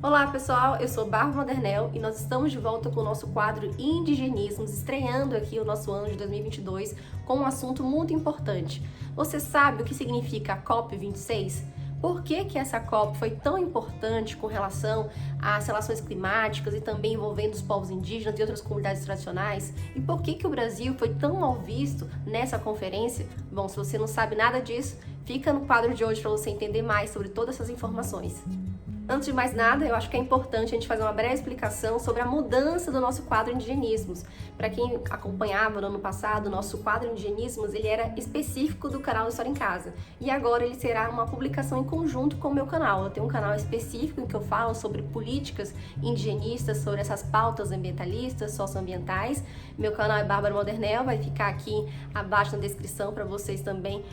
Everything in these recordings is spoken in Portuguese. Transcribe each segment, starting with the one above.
Olá pessoal, eu sou Bárbara Modernel e nós estamos de volta com o nosso quadro Indigenismos, estreando aqui o nosso ano de 2022 com um assunto muito importante. Você sabe o que significa a COP26? Por que essa COP foi tão importante com relação às relações climáticas e também envolvendo os povos indígenas e outras comunidades tradicionais? E por que o Brasil foi tão mal visto nessa conferência? Bom, se você não sabe nada disso, fica no quadro de hoje para você entender mais sobre todas essas informações. Antes de mais nada, eu acho que é importante a gente fazer uma breve explicação sobre a mudança do nosso quadro Indigenismos. Para quem acompanhava no ano passado, o nosso quadro Indigenismos, ele era específico do canal História em Casa. E agora ele será uma publicação em conjunto com o meu canal. Eu tenho um canal específico em que eu falo sobre políticas indigenistas, sobre essas pautas ambientalistas, socioambientais. Meu canal é Bárbara Modernel, vai ficar aqui abaixo na descrição para vocês também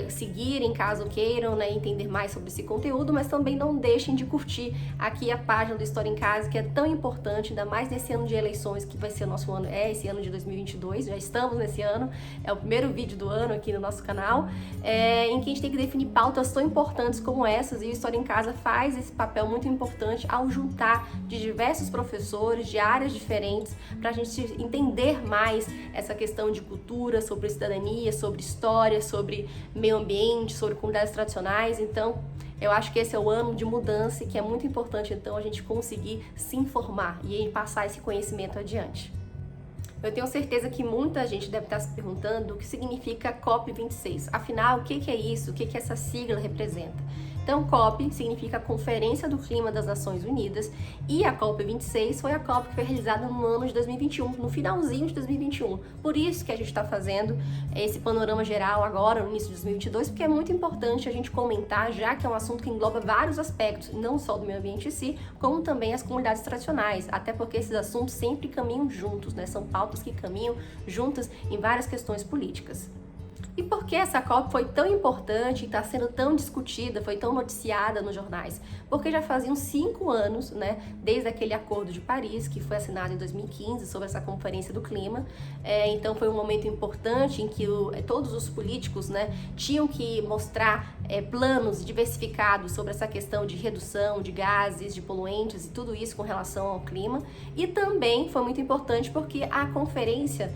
seguirem, caso queiram, entender mais sobre esse conteúdo, mas também não deixem de curtir aqui a página do História em Casa, que é tão importante, ainda mais nesse ano de eleições, que vai ser o nosso ano, esse ano de 2022, já estamos nesse ano, é o primeiro vídeo do ano aqui no nosso canal, em que a gente tem que definir pautas tão importantes como essas, e o História em Casa faz esse papel muito importante ao juntar de diversos professores de áreas diferentes, para a gente entender mais essa questão de cultura, sobre cidadania, sobre história, sobre meio ambiente, sobre comunidades tradicionais. Então, eu acho que esse é o ano de mudança e que é muito importante, então, a gente conseguir se informar e passar esse conhecimento adiante. Eu tenho certeza que muita gente deve estar se perguntando o que significa COP26. Afinal, o que é isso? O que essa sigla representa? Então, COP significa Conferência do Clima das Nações Unidas e a COP26 foi a COP que foi realizada no ano de 2021, no finalzinho de 2021. Por isso que a gente está fazendo esse panorama geral agora, no início de 2022, porque é muito importante a gente comentar, já que é um assunto que engloba vários aspectos, não só do meio ambiente em si, como também as comunidades tradicionais, até porque esses assuntos sempre caminham juntos, São pautas que caminham juntas em várias questões políticas. E por que essa COP foi tão importante e está sendo tão discutida, foi tão noticiada nos jornais? Porque já faziam 5 anos, desde aquele Acordo de Paris, que foi assinado em 2015 sobre essa Conferência do Clima. Então foi um momento importante em que todos os políticos tinham que mostrar planos diversificados sobre essa questão de redução de gases, de poluentes e tudo isso com relação ao clima. E também foi muito importante porque a conferência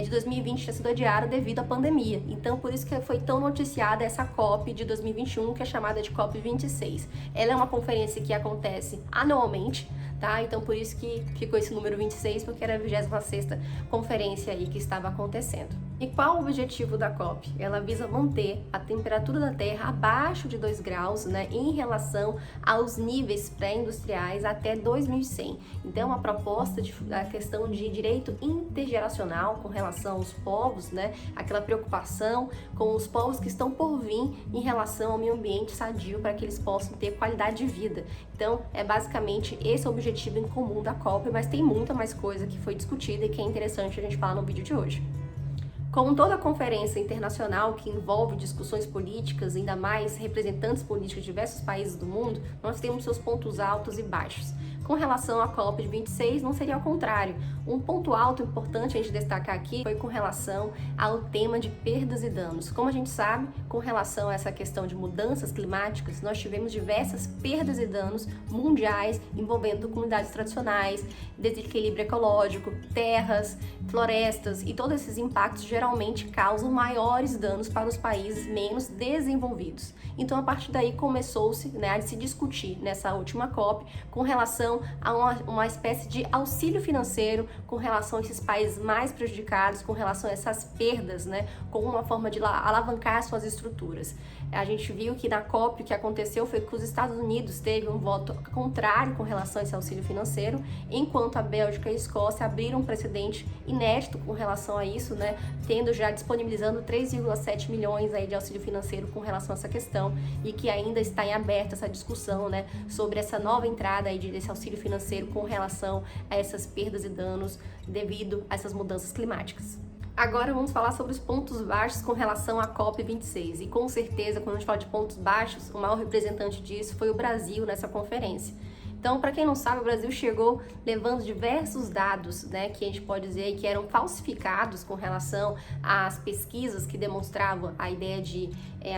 de 2020 tinha sido adiada devido à pandemia. Então, por isso que foi tão noticiada essa COP de 2021, que é chamada de COP26. Ela é uma conferência que acontece anualmente, tá? Então, por isso que ficou esse número 26, porque era a 26ª conferência aí que estava acontecendo. E qual o objetivo da COP? Ela visa manter a temperatura da Terra abaixo de 2 graus, em relação aos níveis pré-industriais até 2100. Então, a proposta da questão de direito intergeracional com relação aos povos, aquela preocupação com os povos que estão por vir em relação ao meio ambiente sadio para que eles possam ter qualidade de vida. Então, é basicamente esse o objetivo em comum da COP, mas tem muita mais coisa que foi discutida e que é interessante a gente falar no vídeo de hoje. Como toda conferência internacional que envolve discussões políticas, ainda mais representantes políticos de diversos países do mundo, nós temos seus pontos altos e baixos. Com relação à COP26, não seria ao contrário. Um ponto alto importante a gente destacar aqui foi com relação ao tema de perdas e danos. Como a gente sabe, com relação a essa questão de mudanças climáticas, nós tivemos diversas perdas e danos mundiais envolvendo comunidades tradicionais, desequilíbrio ecológico, terras, florestas, e todos esses impactos geralmente causam maiores danos para os países menos desenvolvidos. Então, a partir daí começou-se a se discutir nessa última COP com relação a uma espécie de auxílio financeiro com relação a esses países mais prejudicados, com relação a essas perdas, como uma forma de alavancar suas estruturas. A gente viu que na COP o que aconteceu foi que os Estados Unidos teve um voto contrário com relação a esse auxílio financeiro, enquanto a Bélgica e a Escócia abriram um precedente inédito com relação a isso, tendo já disponibilizando 3,7 milhões aí de auxílio financeiro com relação a essa questão, e que ainda está em aberta essa discussão, sobre essa nova entrada aí desse auxílio financeiro com relação a essas perdas e danos devido a essas mudanças climáticas. Agora vamos falar sobre os pontos baixos com relação à COP26. E com certeza, quando a gente fala de pontos baixos, o maior representante disso foi o Brasil nessa conferência. Então, para quem não sabe, o Brasil chegou levando diversos dados, né, que a gente pode dizer que eram falsificados com relação às pesquisas que demonstravam a ideia de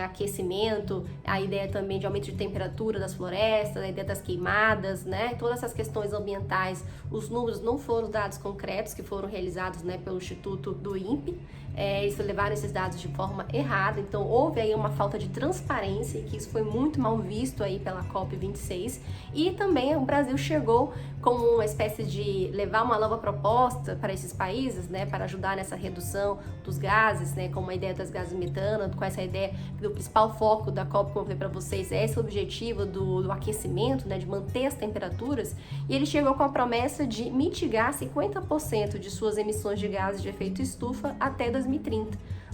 aquecimento, a ideia também de aumento de temperatura das florestas, a ideia das queimadas, né, todas essas questões ambientais. Os números não foram dados concretos que foram realizados, né, pelo Instituto do INPE. Eles levaram esses dados de forma errada, então houve aí uma falta de transparência, e que isso foi muito mal visto aí pela COP26, e também o Brasil chegou como uma espécie de levar uma nova proposta para esses países, né, para ajudar nessa redução dos gases, né, como a ideia das gases metano, com essa ideia do principal foco da COP, como eu falei para vocês, é esse objetivo do aquecimento, né, de manter as temperaturas, e ele chegou com a promessa de mitigar 50% de suas emissões de gases de efeito estufa até 2030.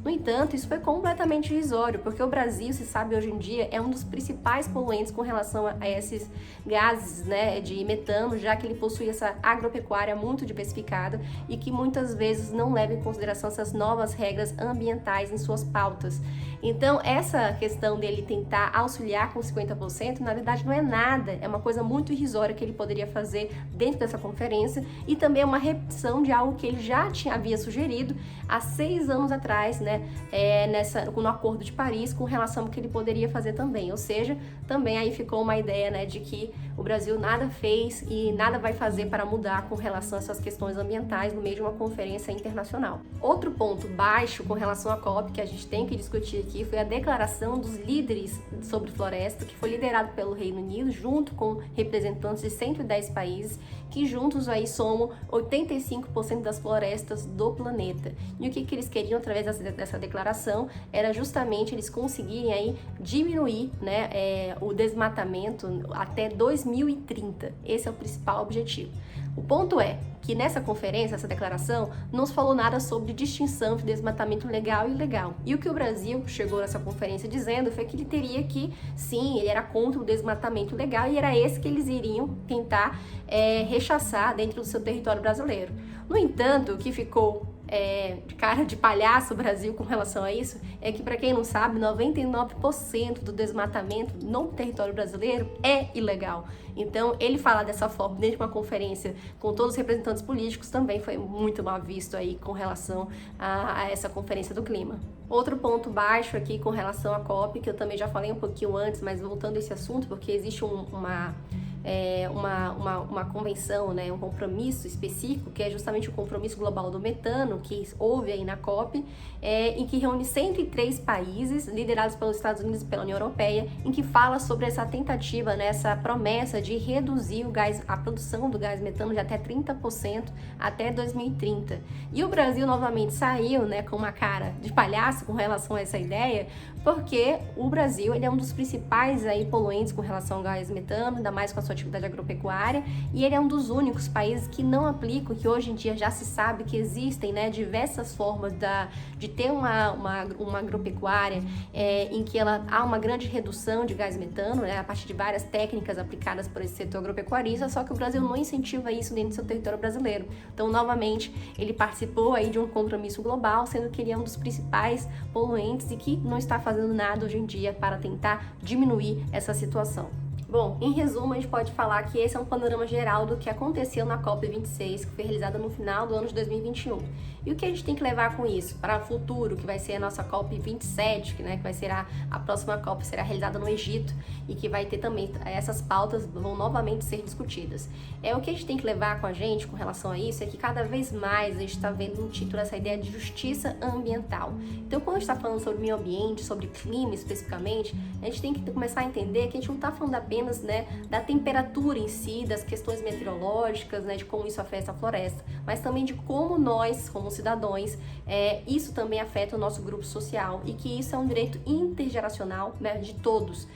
No entanto, isso foi completamente irrisório, porque o Brasil, se sabe hoje em dia, é um dos principais poluentes com relação a esses gases, né, de metano, já que ele possui essa agropecuária muito diversificada e que muitas vezes não leva em consideração essas novas regras ambientais em suas pautas. Então, essa questão dele tentar auxiliar com 50%, na verdade não é nada, é uma coisa muito irrisória que ele poderia fazer dentro dessa conferência, e também é uma repetição de algo que ele já havia sugerido há 6 anos atrás, né, no Acordo de Paris, com relação ao que ele poderia fazer também. Ou seja, também aí ficou uma ideia, né, de que o Brasil nada fez e nada vai fazer para mudar com relação a essas questões ambientais no meio de uma conferência internacional. Outro ponto baixo com relação à COP que a gente tem que discutir aqui foi a declaração dos líderes sobre floresta, que foi liderado pelo Reino Unido, junto com representantes de 110 países, que juntos aí somam 85% das florestas do planeta. E o que eles queriam através dessa declaração era justamente eles conseguirem aí diminuir, né, o desmatamento até 2030. Esse é o principal objetivo. O ponto é que nessa conferência, essa declaração, não se falou nada sobre distinção de desmatamento legal e ilegal. E o que o Brasil chegou nessa conferência dizendo foi que ele teria que, sim, ele era contra o desmatamento legal, e era esse que eles iriam tentar rechaçar dentro do seu território brasileiro. No entanto, o que ficou de cara de palhaço o Brasil com relação a isso é que, para quem não sabe, 99% do desmatamento no território brasileiro é ilegal. Então, ele falar dessa forma dentro de uma conferência com todos os representantes políticos também foi muito mal visto aí com relação a essa conferência do clima. Outro ponto baixo aqui com relação à COP, que eu também já falei um pouquinho antes, mas voltando a esse assunto, porque existe uma convenção, né, um compromisso específico, que é justamente o compromisso global do metano, que houve aí na COP, em que reúne 103 países, liderados pelos Estados Unidos e pela União Europeia, em que fala sobre essa tentativa, né, essa promessa de reduzir a produção do gás metano de até 30% até 2030. E o Brasil novamente saiu, né, com uma cara de palhaço com relação a essa ideia, porque o Brasil ele é um dos principais aí poluentes com relação ao gás metano, ainda mais com a sua atividade agropecuária, e ele é um dos únicos países que não aplicam, que hoje em dia já se sabe que existem, né, diversas formas de ter uma agropecuária em que há uma grande redução de gás metano, né, a partir de várias técnicas aplicadas por esse setor agropecuarista, só que o Brasil não incentiva isso dentro do seu território brasileiro. Então, novamente, ele participou aí de um compromisso global, sendo que ele é um dos principais poluentes e que não está fazendo nada hoje em dia para tentar diminuir essa situação. Bom, em resumo, a gente pode falar que esse é um panorama geral do que aconteceu na COP26, que foi realizada no final do ano de 2021. E o que a gente tem que levar com isso para o futuro, que vai ser a nossa COP27, que vai ser a próxima COP, será realizada no Egito, e que vai ter também, essas pautas vão novamente ser discutidas. O que a gente tem que levar com a gente com relação a isso é que cada vez mais a gente está vendo no título essa ideia de justiça ambiental. Então, quando a gente está falando sobre meio ambiente, sobre clima especificamente, a gente tem que começar a entender que a gente não está falando apenas, né, da temperatura em si, das questões meteorológicas, né, de como isso afeta a floresta, mas também de como nós, como cidadãos, isso também afeta o nosso grupo social, e que isso é um direito intergeracional, né, de todos,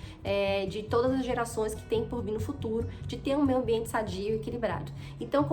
de todas as gerações que têm por vir no futuro, de ter um meio ambiente sadio e equilibrado. Então,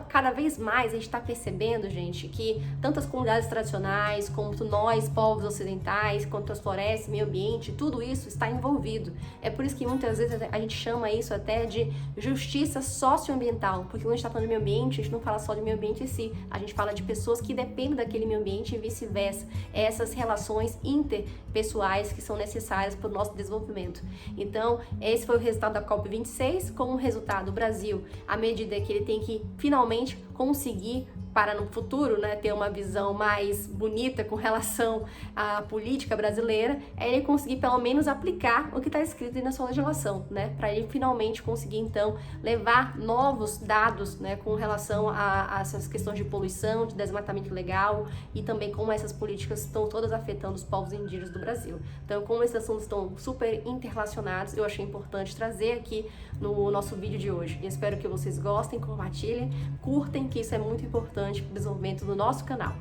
cada vez mais a gente está percebendo, gente, que tanto as comunidades tradicionais, como nós, povos ocidentais, quanto as florestas, meio ambiente, tudo isso está envolvido. É por isso que muitas vezes vezes a gente chama isso até de justiça socioambiental, porque quando a gente está falando de meio ambiente, a gente não fala só de meio ambiente em si, a gente fala de pessoas que dependem daquele meio ambiente e vice-versa. Essas relações interpessoais que são necessárias para o nosso desenvolvimento. Então, esse foi o resultado da COP26. Como resultado, o Brasil, à medida que ele tem que finalmente conseguir para no futuro, né, ter uma visão mais bonita com relação à política brasileira, é ele conseguir pelo menos aplicar o que está escrito aí na sua legislação, né, para ele finalmente conseguir então levar novos dados, né, com relação a essas questões de poluição, de desmatamento ilegal e também como essas políticas estão todas afetando os povos indígenas do Brasil. Então, como esses assuntos estão super interrelacionados, eu achei importante trazer aqui no nosso vídeo de hoje. E espero que vocês gostem, compartilhem, curtem, que isso é muito importante para o desenvolvimento do nosso canal.